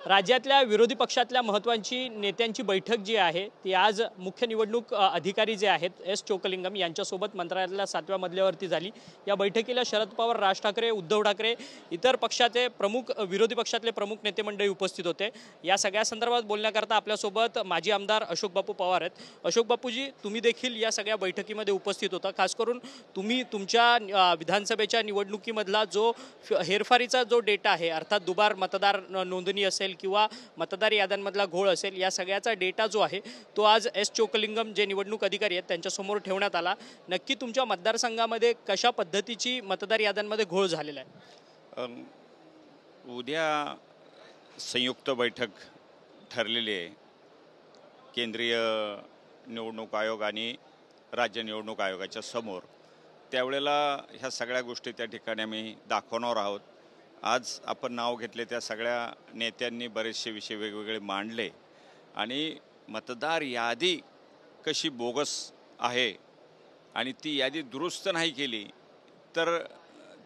राज्यातल्या विरोधी पक्षातल्या महत्त्वाची नेत्यांची बैठक जी आहे ती आज मुख्य निवडणूक अधिकारी जे आहेत एस चोकलिंगम यांच्यासोबत मंत्रालयातल्या 7व्या मजल्यावरती झाली। या बैठकीला शरद पवार, राज ठाकरे, उद्धव ठाकरे, इतर पक्षाचे प्रमुख विरोधी पक्षातले प्रमुख नेते मंडळी उपस्थित होते। या सगळ्या संदर्भात बोलण्याकरता आपल्यासोबत माजी आमदार अशोक बापू पवार आहेत। अशोक बापूजी, तुम्ही देखील या सगळ्या बैठकीमध्ये उपस्थित होता। खास करून तुम्ही तुमच्या विधानसभेच्या निवडणुकीमधला जो हेरफारीचा जो डेटा आहे, अर्थात दुबार मतदार नोंदणी असेल किंवा मतदार याद्यांमधला घोळ असेल, या सगळ्याचा डेटा जो आहे तो आज एस चोकलिंगम जे निवडणूक अधिकारी आहेत त्यांच्यासमोर ठेवण्यात आला। नक्की तुमच्या मतदारसंघामध्ये कशा पद्धतीची मतदार याद्यांमध्ये घोळ झालेला आहे? उद्या संयुक्त बैठक ठरलेली आहे केंद्रीय निवडणूक आयोग आणि राज्य निवडणूक आयोगाच्या समोर। त्यावेळेला ह्या सगळ्या गोष्टी त्या ठिकाणी आम्ही दाखवणार आहोत। आज आपण नाव घेतले त्या सगळ्या नेत्यांनी बरेचसे विषय वेगवेगळे मांडले आणि मतदार यादी कशी बोगस आहे आणि ती यादी दुरुस्त नाही केली तर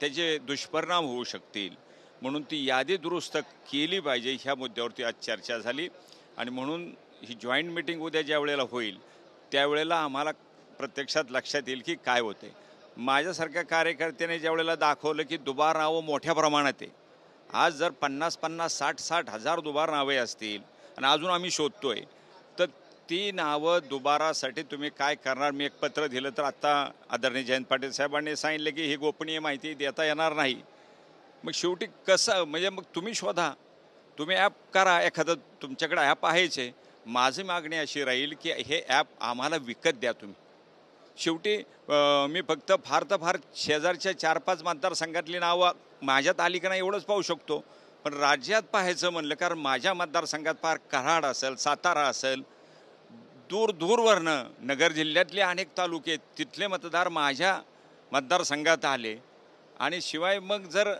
त्याचे दुष्परिणाम होऊ शकतील, म्हणून ती यादी दुरुस्त केली पाहिजे ह्या मुद्द्यावरती आज चर्चा झाली। आणि म्हणून ही जॉईंट मीटिंग उद्या ज्या वेळेला होईल त्यावेळेला आम्हाला प्रत्यक्षात लक्षात येईल की काय होते। माझ्यासारख्या कार्यकर्त्याने ज्या वेळेला दाखवलं की दुबार नावं मोठ्या प्रमाणात आहे, आज जर 50-50, 60-60 हजार दुबार नावे असतील आणि अजून आम्ही शोधतोय, तर ती नावं दुबारासाठी तुम्ही काय करणार? मी एक पत्र दिलं तर आत्ता आदरणीय जयंत पाटील साहेबांनी सांगितलं की ही गोपनीय माहिती देता येणार नाही। मग शेवटी कसं, म्हणजे मग तुम्ही शोधा, तुम्ही ॲप करा, एखादं तुमच्याकडे ॲप आहेच आहे। माझी मागणी अशी राहील की हे ॲप आम्हाला विकत द्या तुम्ही। शेवटी मी फक्त फार तर फार शेजारच्या 4-5 मतदारसंघातली नावं माझ्यात आली का नाही एवढंच पाहू शकतो, पण राज्यात पाहायचं म्हणलं कारण माझ्या मतदारसंघात फार कराड असेल, सातारा असेल, दूरवरनं नगर जिल्ह्यातले अनेक तालुके तिथले मतदार माझ्या मतदारसंघात आले। आणि शिवाय मग जर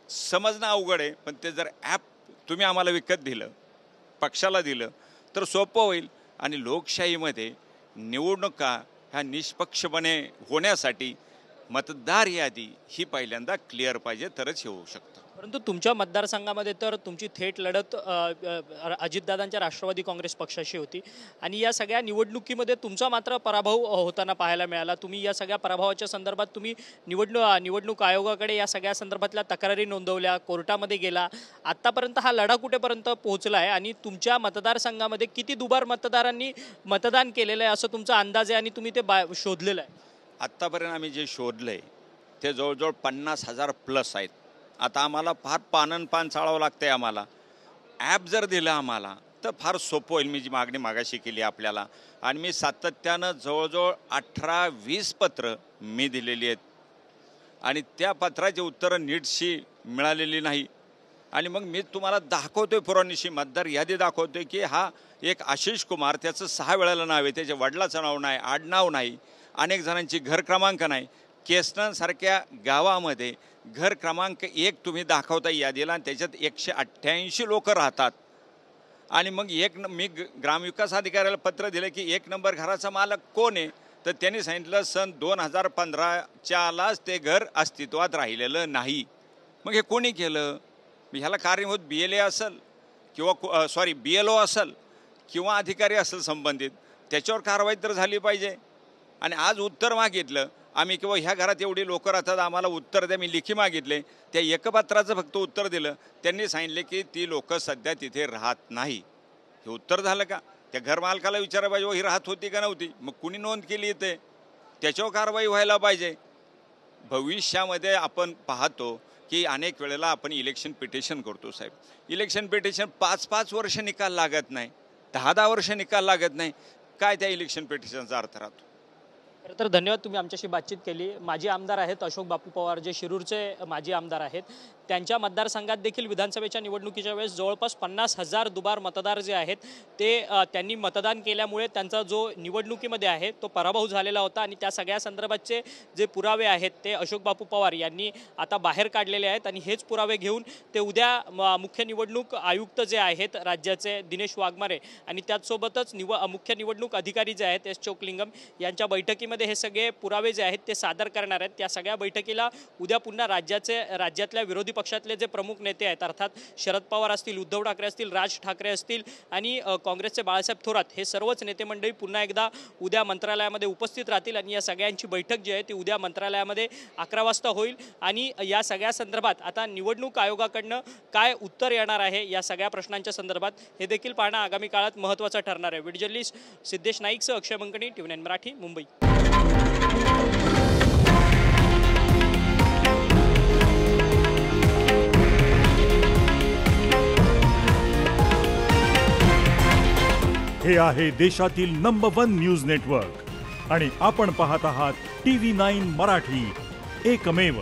समजणं अवघड आहे, पण ते जर ॲप तुम्ही आम्हाला विकत दिलं, पक्षाला दिलं तर सोपं होईल। आणि लोकशाहीमध्ये निवडणुका ह्या निष्पक्षपणे होण्यासाठी मतदार यादी ही पहिल्यांदा क्लिअर पाहिजे, तरच हे होऊ शकतं। परंतु तुमच्या मतदारसंघामध्ये तर तुमची थेट लढत अजितदादांच्या राष्ट्रवादी काँग्रेस पक्षाशी होती आणि या सगळ्या निवडणुकीमध्ये तुमचा मात्र पराभव होताना पाहायला मिळाला। तुम्ही या सगळ्या पराभवाच्या संदर्भात तुम्ही निवडणूक आयोगाकडे या सगळ्या संदर्भातल्या तक्रारी नोंदवल्या, कोर्टामध्ये गेला। आत्तापर्यंत हा लढा कुठेपर्यंत पोहोचला आहे आणि तुमच्या मतदारसंघामध्ये किती दुबार मतदारांनी मतदान केलेलं आहे असं तुमचा अंदाज आहे आणि तुम्ही ते शोधलेलं आहे? आत्तापर्यंत आम्ही जे शोधलं आहे ते जवळजवळ 50,000 प्लस आहेत। आता आम्हाला फार पान चाळावं लागतं आहे। आम्हाला ॲप जर दिलं आम्हाला तर फार सोपं होईल। मी जी मागणी मागाशी केली आपल्याला, आणि मी सातत्यानं जवळजवळ 18-20 पत्र मी दिलेली आहेत आणि त्या पत्राची उत्तरं नीटशी मिळालेली नाही। आणि मग मी तुम्हाला दाखवतोय पुराणीशी मतदार यादी दाखवतोय की हा एक आशिष कुमार, त्याचं 6 वेळेला नाव आहे, त्याच्या वडिलाचं नाव नाही, आडनाव नाही, अनेक जणांची घर क्रमांक नाही। केसनसारख्या गावामध्ये घर क्रमांक 1 तुम्ही दाखवता यादीला आणि त्याच्यात 188 लोक राहतात। आणि मग मी ग्रामविकास अधिकाऱ्याला पत्र दिलं की 1 नंबर घराचा मालक कोण आहे, तर त्यांनी सांगितलं सन 2015च्यालाच ते घर अस्तित्वात राहिलेलं नाही। मग हे कोणी केलं? ह्याला कारणीभूत BLA असेल किंवा BLO असेल किंवा अधिकारी असेल संबंधित, त्याच्यावर कारवाई तर झाली पाहिजे। आणि आज उत्तर मागितलं आम्ही किंवा ह्या घरात एवढी लोक राहतात, आम्हाला उत्तर द्या, मी लेखी मागितले, त्या एकपत्राचं फक्त उत्तर दिलं। त्यांनी सांगितले की ती लोक सध्या तिथे राहत नाही। हे उत्तर झालं का? त्या घरमालकाला विचारायला पाहिजे ही राहत होती का नव्हती, मग कुणी नोंद केली ते, त्याच्यावर कारवाई व्हायला पाहिजे। भविष्यामध्ये आपण पाहतो की अनेक वेळेला आपण इलेक्शन पिटिशन करतो साहेब, इलेक्शन पिटिशन 5-5 वर्ष निकाल लागत नाही, 10-10 वर्ष निकाल लागत नाही, काय त्या इलेक्शन पिटिशनचा अर्थ राहतो? तर धन्यवाद, तुम्ही आमच्याशी बातचीत केली। माजी आमदार आहेत अशोक बापू पवार, जे शिरूरचे माजी आमदार आहेत। त्यांच्या मतदारसंघात देखील विधानसभेच्या निवडणुकीच्या वेळेस जवळपास 50,000 दुबार मतदार जे आहेत ते त्यांनी मतदान केल्यामुळे त्यांचा जो निवडणुकीमध्ये आहे तो पराभव झालेला होता आणि त्या सगळ्या संदर्भातचे जे पुरावे आहेत ते अशोक बापू पवार यांनी आता बाहेर काढलेले आहेत आणि हेच पुरावे घेऊन ते उद्या मुख्य निवडणूक आयुक्त जे आहेत राज्याचे दिनेश वाघमारे आणि त्याचसोबतच मुख्य निवडणूक अधिकारी जे आहेत एस चोकलिंगम यांच्या बैठकीमध्ये बैठकीमध्ये हे सगळे पुरावे जे आहेत ते सादर करणार आहेत। त्या सगळ्या बैठकीला उद्या पुन्हा राज्यातल्या विरोधी पक्षातले जे प्रमुख नेते आहेत अर्थात शरद पवार असतील, उद्धव ठाकरे असतील, राज ठाकरे असतील आणि काँग्रेसचे बाळासाहेब थोरात हे सर्वच नेते मंडळी पुन्हा एकदा उद्या मंत्रालयामध्ये उपस्थित राहतील आणि या सगळ्यांची बैठक जी आहे ती उद्या मंत्रालयामध्ये 11 वाजता होईल आणि या सगळ्या संदर्भात आता निवडणूक आयोगाकडनं काय उत्तर येणार आहे या सगळ्या प्रश्नांच्या संदर्भात हे देखील पाहणं आगामी काळात महत्त्वाचं ठरणार आहे। व्हिडिओ जर्नलिस्ट सिद्धेश नाईकसह अक्षय मंकणी, TV9 मराठी, मुंबई। हे आहे देशातील नंबर 1 न्यूज नेटवर्क आणि आपण पाहत आहात TV9 मराठी, एकमेव।